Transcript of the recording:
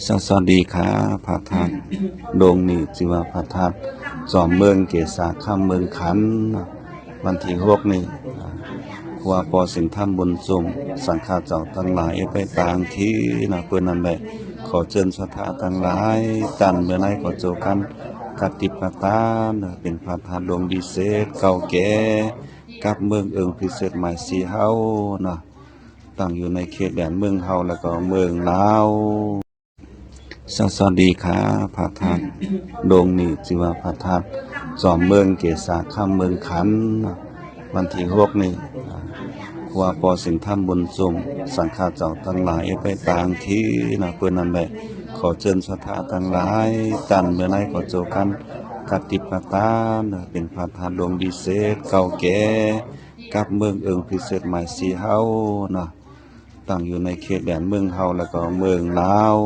สวัสดีครับพระธาตุดงนี่จิว่าพระธาตุจอมเมืองเกษาข้ามเมืองขันธ์วันที่6นี่ครัวปอสิงห์ธรรมบุญสมสังฆาเจ้าทั้งหลายไปต่างที่เพิ่นนั่นแหละขอเชิญศรัทธาทั้งหลายจันเมื่อไหร่ขอโจกันกติปตาเป็นพระธาตุดงดีเศษเก่าแก่กับเมืองเอิงพิเศษหมายสีเฮาตั้งอยู่ในเขตแดนเมืองเฮาแล้วก็เมืองลาวสวัสดีครับพระธาตุดงนี่จิว่าพระธาตุจอมเมืองเกษาข้ามเมืองขันธ์วันที่6นี่ครัวปอสิงห์ธรรมบุญสมสังฆาเจ้าทั้งหลายไปต่างที่เพิ่นนั่นแหละขอเชิญศรัทธาทั้งหลายจันเมื่อไหร่ขอโจกันกติปตาเป็นพระธาตุดงดีเศษเก่าแก่กับเมืองเอิงพิเศษหมายสีเฮาตั้งอยู่ในเขตแดนเมืองเฮาแล้วก็เมืองลาว